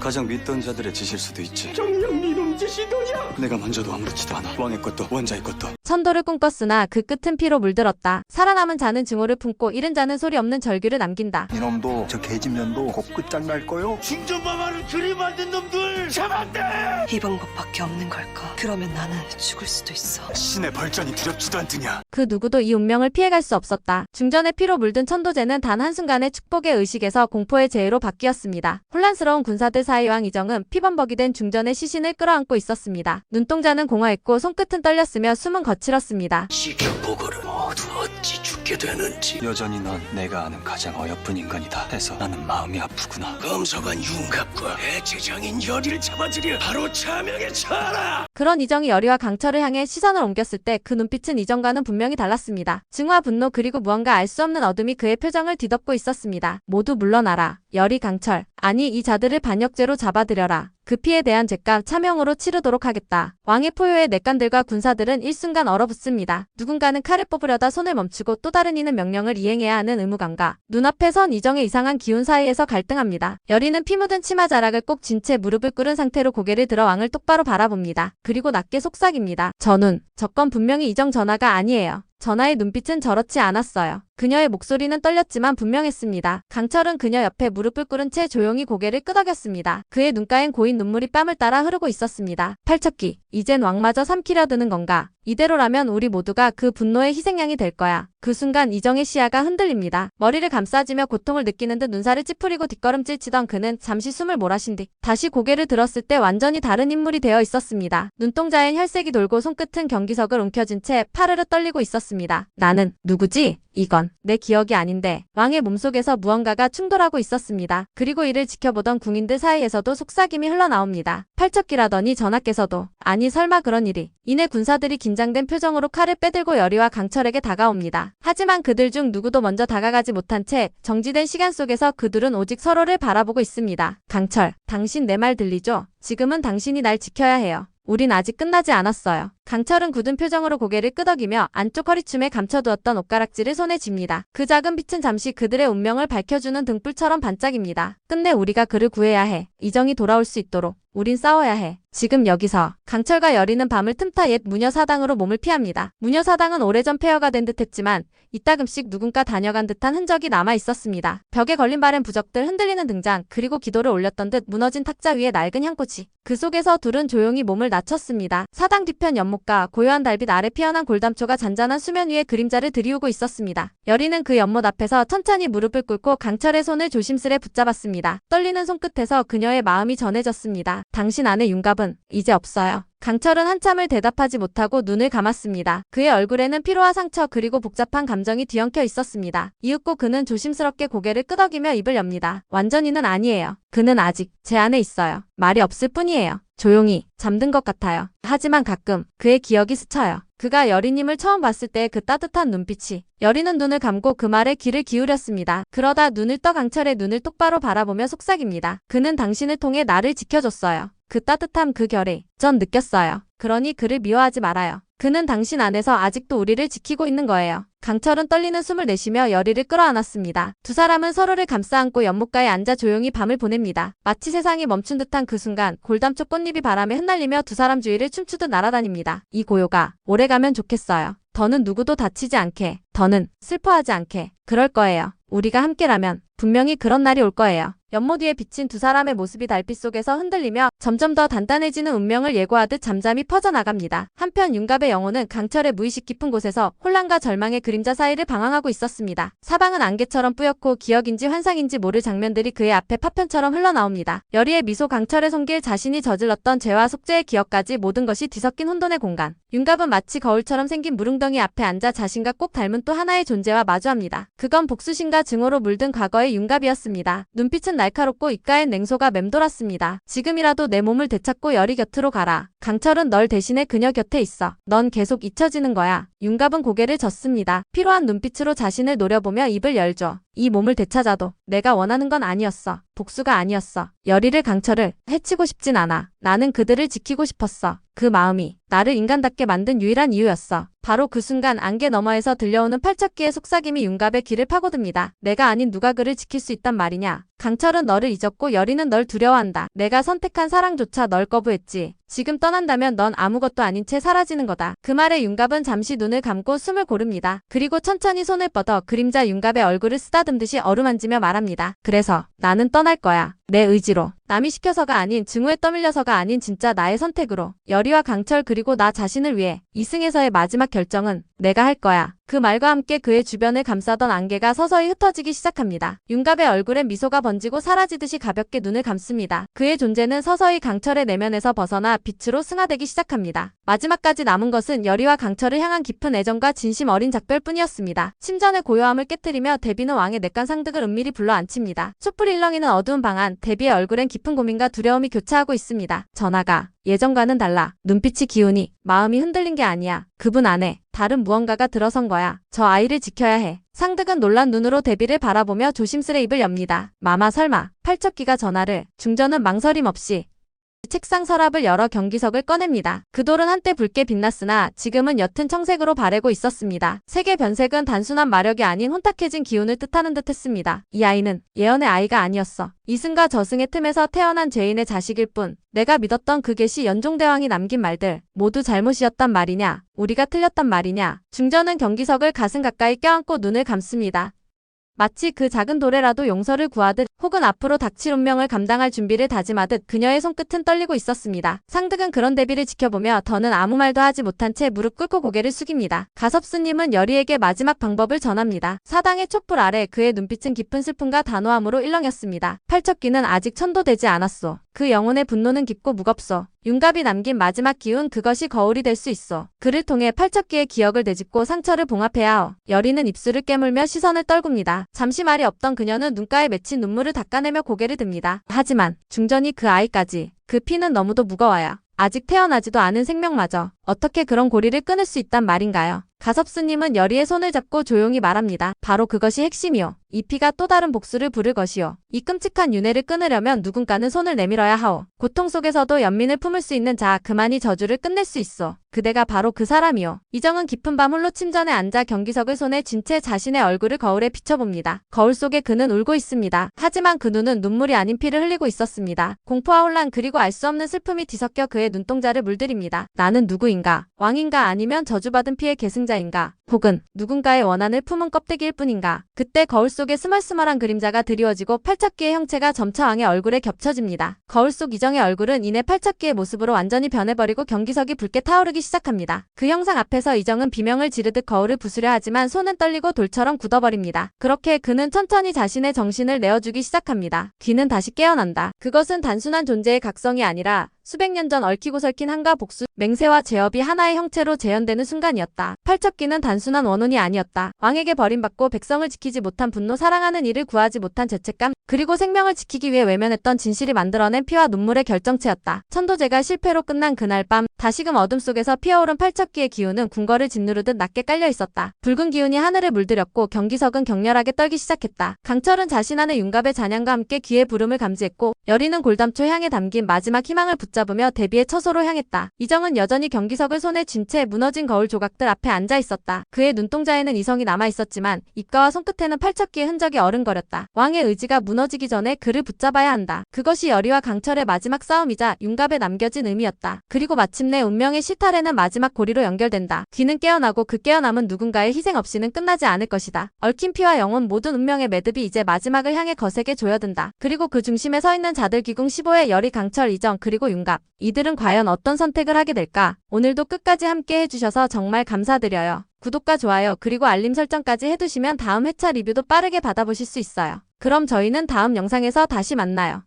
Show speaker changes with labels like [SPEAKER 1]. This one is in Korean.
[SPEAKER 1] 가장 믿던 자들의 짓일 수도 있지.
[SPEAKER 2] 정녕 니놈 짓이 도냐?
[SPEAKER 1] 내가 먼저도 아무렇지도 않아. 왕의 것도 원자의 것도.
[SPEAKER 3] 천도를 꿈꿨으나 그 끝은 피로 물들었다. 살아남은 자는 증오를 품고 잃은 자는 소리 없는 절규를 남긴다.
[SPEAKER 4] 이놈도 저 계집년도 곧 끝장날 거요.
[SPEAKER 2] 중전마마를 들이받는 놈들 잡았대!
[SPEAKER 5] 이 방법밖에 없는 걸까? 그러면 나는 죽을 수도 있어.
[SPEAKER 1] 신의 벌전이 두렵지도 않더냐.
[SPEAKER 3] 그 누구도 이 운명을 피해갈 수 없었다. 중전의 피로 물든 천도제는 단 한순간의 축복의 의식에서 공포의 재해로 바뀌었습니다. 혼란스러운 군사들 사이 왕 이정은 피범벅이 된 중전의 시신을 끌어안고 있었습니다. 눈동자는 공허했고 손끝은 떨렸으며 숨은 거칠었습니다.
[SPEAKER 2] 지켜보거라. 모두 어찌 죽게 되는지.
[SPEAKER 1] 여전히 넌 내가 아는 가장 어여쁜 인간이다 해서 나는 마음이 아프구나.
[SPEAKER 2] 검소관 윤갑과 대제장인 열이를 잡아들여 바로 차명에 쳐라!
[SPEAKER 3] 그런 이정이 여리와 강철을 향해 시선을 옮겼을 때 그 눈빛은 이정과는 분명히 달랐습니다. 증오와 분노 그리고 무언가 알 수 없는 어둠이 그의 표정을 뒤덮고 있었습니다. 모두 물러나라. 여리 강철. 아니 이 자들을 반역죄로 잡아들여라. 그 피에 대한 죄값 차명으로 치르도록 하겠다. 왕의 포효에 내관들과 군사들은 일순간 얼어붙습니다. 누군가는 칼을 뽑으려다 손을 멈추고 또 다른 이는 명령을 이행해야 하는 의무감과 눈앞에 선 이정의 이상한 기운 사이에서 갈등합니다. 여리는 피 묻은 치마 자락을 꼭 쥔 채 무릎을 꿇은 상태로 고개를 들어 왕을 똑바로 바라봅니다. 그리고 낮게 속삭입니다. 전운, 저건 분명히 이정 전하가 아니에요. 전하의 눈빛은 저렇지 않았어요. 그녀의 목소리는 떨렸지만 분명했습니다. 강철은 그녀 옆에 무릎을 꿇은 채 조용히 고개를 끄덕였습니다. 그의 눈가엔 고인 눈물이 뺨을 따라 흐르고 있었습니다. 팔척기, 이젠 왕마저 삼키려 드는 건가? 이대로라면 우리 모두가 그 분노의 희생양이 될 거야. 그 순간 이정의 시야가 흔들립니다. 머리를 감싸지며 고통을 느끼는 듯 눈살을 찌푸리고 뒷걸음질 치던 그는 잠시 숨을 몰아쉰 뒤 다시 고개를 들었을 때 완전히 다른 인물이 되어 있었습니다. 눈동자엔 혈색이 돌고 손끝은 경기석을 움켜쥔 채 파르르 떨리고 있었습니다. 나는 누구지? 이건 내 기억이 아닌데. 왕의 몸속에서 무언가가 충돌하고 있었습니다. 그리고 이를 지켜보던 궁인들 사이에서도 속삭임이 흘러나옵니다. 팔척기라더니 전하께서도. 아니 설마 그런 일이. 이내 군사들이 긴장된 표정으로 칼을 빼들고 여리와 강철에게 다가옵니다. 하지만 그들 중 누구도 먼저 다가가지 못한 채 정지된 시간 속에서 그들은 오직 서로를 바라보고 있습니다. 강철, 당신 내 말 들리죠? 지금은 당신이 날 지켜야 해요. 우린 아직 끝나지 않았어요. 강철은 굳은 표정으로 고개를 끄덕이며 안쪽 허리춤에 감춰두었던 옷가락지를 손에 쥡니다. 그 작은 빛은 잠시 그들의 운명을 밝혀주는 등불처럼 반짝입니다. 끝내 우리가 그를 구해야 해. 이정이 돌아올 수 있도록 우린 싸워야 해. 지금 여기서. 강철과 여리는 밤을 틈타 옛 무녀 사당으로 몸을 피합니다. 무녀 사당은 오래전 폐허가 된 듯했지만 이따금씩 누군가 다녀간 듯한 흔적이 남아 있었습니다. 벽에 걸린 바랜 부적들, 흔들리는 등잔, 그리고 기도를 올렸던 듯 무너진 탁자 위에 낡은 향꽃이. 그 속에서 둘은 조용히 몸을 낮췄습니다. 사당 뒤편 연못과 고요한 달빛 아래 피어난 골담초가 잔잔한 수면 위에 그림자를 드리우고 있었습니다. 여리는 그 연못 앞에서 천천히 무릎을 꿇고 강철의 손을 조심스레 붙잡았습니다. 떨리는 손끝에서 그녀의 마음이 전해졌습니다. 당신 안에 윤갑은 이제 없어요. 강철은 한참을 대답하지 못하고 눈을 감았습니다. 그의 얼굴에는 피로와 상처 그리고 복잡한 감정이 뒤엉켜 있었습니다. 이윽고 그는 조심스럽게 고개를 끄덕이며 입을 엽니다. 완전히는 아니에요. 그는 아직 제 안에 있어요. 말이 없을 뿐이에요. 조용히 잠든 것 같아요. 하지만 가끔 그의 기억이 스쳐요. 그가 여리님을 처음 봤을 때 그 따뜻한 눈빛이. 여리는 눈을 감고 그 말에 귀를 기울였습니다. 그러다 눈을 떠 강철의 눈을 똑바로 바라보며 속삭입니다. 그는 당신을 통해 나를 지켜줬어요. 그 따뜻함 그 결의 전 느꼈어요. 그러니 그를 미워하지 말아요. 그는 당신 안에서 아직도 우리를 지키고 있는 거예요. 강철은 떨리는 숨을 내쉬며 여리를 끌어안았습니다. 두 사람은 서로를 감싸안고 연못가에 앉아 조용히 밤을 보냅니다. 마치 세상이 멈춘 듯한 그 순간 골담초 꽃잎이 바람에 흩날리며 두 사람 주위를 춤추듯 날아다닙니다. 이 고요가 오래가면 좋겠어요. 더는 누구도 다치지 않게, 더는 슬퍼하지 않게. 그럴 거예요. 우리가 함께라면 분명히 그런 날이 올 거예요. 연못 위에 비친 두 사람의 모습이 달빛 속에서 흔들리며 점점 더 단단해지는 운명을 예고하듯 잠잠히 퍼져나갑니다. 한편 윤갑의 영혼은 강철의 무의식 깊은 곳에서 혼란과 절망의 그림자 사이를 방황하고 있었습니다. 사방은 안개처럼 뿌옇고 기억인지 환상인지 모를 장면들이 그의 앞에 파편처럼 흘러나옵니다. 여리의 미소, 강철의 손길, 자신이 저질렀던 죄와 속죄의 기억까지 모든 것이 뒤섞인 혼돈의 공간. 윤갑은 마치 거울처럼 생긴 무릉덩이 앞에 앉아 자신과 꼭 닮은 또 하나의 존재와 마주합니다. 그건 복수심과 증오로 물든 과거의 윤갑이었습니다. 눈빛은 날카롭고 입가엔 냉소가 맴돌았습니다. 지금이라도 내 몸을 되찾고 여리 곁으로 가라. 강철은 널 대신해 그녀 곁에 있어. 넌 계속 잊혀지는 거야. 윤갑은 고개를 젓습니다. 피로한 눈빛으로 자신을 노려보며 입을 열죠. 이 몸을 되찾아도 내가 원하는 건 아니었어. 복수가 아니었어. 여리를, 강철을 해치고 싶진 않아. 나는 그들을 지키고 싶었어. 그 마음이 나를 인간답게 만든 유일한 이유였어. 바로 그 순간 안개 너머에서 들려오는 팔척기의 속삭임이 윤갑의 귀를 파고듭니다. 내가 아닌 누가 그를 지킬 수 있단 말이냐. 강철은 너를 잊었고 여리는 널 두려워한다. 내가 선택한 사랑조차 널 거부했지. 지금 떠난다면 넌 아무것도 아닌 채 사라지는 거다. 그 말에 윤갑은 잠시 눈을 감고 숨을 고릅니다. 그리고 천천히 손을 뻗어 그림자 윤갑의 얼굴을 쓰다듬듯이 어루만지며 말합니다. 그래서 나는 떠날 거야. 내 의지로. 남이 시켜서가 아닌, 증오에 떠밀려서가 아닌 진짜 나의 선택으로. 여리와 강철 그리고 나 자신을 위해 이승에서의 마지막 결정은 내가 할 거야. 그 말과 함께 그의 주변을 감싸던 안개가 서서히 흩어지기 시작합니다. 윤갑의 얼굴엔 미소가 번지고 사라지듯이 가볍게 눈을 감습니다. 그의 존재는 서서히 강철의 내면에서 벗어나 빛으로 승화되기 시작합니다. 마지막까지 남은 것은 여리와 강철을 향한 깊은 애정과 진심 어린 작별뿐이었습니다. 침전의 고요함을 깨뜨리며 데비는 왕의 내간 상득을 은밀히 불러안칩니다. 촛불 일렁이는 어두운 방 안, 데비의 얼굴엔 깊은 고민과 두려움이 교차하고 있습니다. 전하가 예전과는 달라. 눈빛이 기우니 마음이 흔들린 게 아니야. 그분 안에 다른 무언가가 들어선 거야. 저 아이를 지켜야 해. 상득은 놀란 눈으로 데비를 바라보며 조심스레 입을 엽니다. 마마 설마 팔척기가 전하를. 중전은 망설임 없이 책상 서랍을 열어 경기석을 꺼냅니다. 그 돌은 한때 붉게 빛났으나 지금은 옅은 청색으로 바래고 있었습니다. 색의 변색은 단순한 마력이 아닌 혼탁해진 기운을 뜻하는 듯 했습니다. 이 아이는 예언의 아이가 아니었어. 이승과 저승의 틈에서 태어난 죄인의 자식일 뿐. 내가 믿었던 그 계시 연종대왕이 남긴 말들 모두 잘못이었단 말이냐? 우리가 틀렸단 말이냐? 중전은 경기석을 가슴 가까이 껴안고 눈을 감습니다. 마치 그 작은 돌에라도 용서를 구하듯 혹은 앞으로 닥칠 운명을 감당할 준비를 다짐하듯 그녀의 손끝은 떨리고 있었습니다. 상득은 그런 데비를 지켜보며 더는 아무 말도 하지 못한 채 무릎 꿇고 고개를 숙입니다. 가섭스님은 여리에게 마지막 방법을 전합니다. 사당의 촛불 아래 그의 눈빛은 깊은 슬픔과 단호함으로 일렁였습니다. 팔척기는 아직 천도되지 않았소. 그 영혼의 분노는 깊고 무겁소. 윤갑이 남긴 마지막 기운 그것이 거울이 될 수 있어. 그를 통해 팔척기의 기억을 되짚고 상처를 봉합해야 하오. 여리는 입술을 깨물며 시선을 떨굽니다. 잠시 말이 없던 그녀는 눈가에 맺힌 눈물을 닦아내며 고개를 듭니다. 하지만 중전이 그 아이까지. 그 피는 너무도 무거워요. 아직 태어나지도 않은 생명마저 어떻게 그런 고리를 끊을 수 있단 말인가요? 가섭스님은 여리의 손을 잡고 조용히 말합니다. 바로 그것이 핵심이요. 이 피가 또 다른 복수를 부를 것이요. 이 끔찍한 윤회를 끊으려면 누군가는 손을 내밀어야 하오. 고통 속에서도 연민을 품을 수 있는 자, 그만이 저주를 끝낼 수 있어. 그대가 바로 그 사람이요. 이정은 깊은 밤 홀로 침전에 앉아 경기석을 손에 쥔 채 자신의 얼굴을 거울에 비춰봅니다. 거울 속에 그는 울고 있습니다. 하지만 그 눈은 눈물이 아닌 피를 흘리고 있었습니다. 공포와 혼란 그리고 알 수 없는 슬픔이 뒤섞여 그의 눈동자를 물들입니다. 나는 누구인가? 왕인가 아니면 저주받은 피의 계승자인가? 혹은 누군가의 원한을 품은 껍데기일 뿐인가? 그때 거울 속에 스멀스멀한 그림자가 드리워지고 팔척기의 형체가 점차 왕의 얼굴에 겹쳐집니다. 거울 속 이정의 얼굴은 이내 팔척기의 모습으로 완전히 변해버리고 경기석이 붉게 타오르기 시작합니다. 그 형상 앞에서 이정은 비명을 지르듯 거울을 부수려 하지만 손은 떨리고 돌처럼 굳어버립니다. 그렇게 그는 천천히 자신의 정신을 내어주기 시작합니다. 귀는 다시 깨어난다. 그것은 단순한 존재의 각성이 아니라 수백 년 전 얽히고 설킨 한과 복수, 맹세와 제업이 하나의 형체로 재현되는 순간이었다. 팔척기는 단순한 원혼이 아니었다. 왕에게 버림받고 백성을 지키지 못한 분노, 사랑하는 이를 구하지 못한 죄책감, 그리고 생명을 지키기 위해 외면했던 진실이 만들어낸 피와 눈물의 결정체였다. 천도제가 실패로 끝난 그날 밤, 다시금 어둠 속에서 피어오른 팔척기의 기운은 궁궐을 짓누르듯 낮게 깔려 있었다. 붉은 기운이 하늘을 물들였고 경기석은 격렬하게 떨기 시작했다. 강철은 자신 안의 윤갑의 잔향과 함께 귀의 부름을 감지했고 여리는 골담초 향에 담긴 마지막 희망을 붙잡으며 데비의 처소로 향했다. 이정은 여전히 경기석을 손에 쥔 채 무너진 거울 조각들 앞에 앉아 있었다. 그의 눈동자에는 이성이 남아 있었지만 입가와 손끝에는 팔척기의 흔적이 어른거렸다. 왕의 의지가 무너지기 전에 그를 붙잡아야 한다. 그것이 여리와 강철의 마지막 싸움이자 윤갑에 남겨진 의미였다. 그리고 마침내 운명의 시탈에는 마지막 고리로 연결된다. 귀는 깨어나고 그 깨어남은 누군가의 희생 없이는 끝나지 않을 것이다. 얽힌 피와 영혼 모든 운명의 매듭이 이제 마지막을 향해 거세게 조여든다. 그리고 그 중심에 서 있는 자들 귀궁 15의 여리, 강철, 이정 그리고 윤갑. 이들은 과연 어떤 선택을 하게 될까? 오늘도 끝까지 함께 해주셔서 정말 감사드려요. 구독과 좋아요 그리고 알림 설정까지 해두시면 다음 회차 리뷰도 빠르게 받아보실 수 있어요. 그럼 저희는 다음 영상에서 다시 만나요.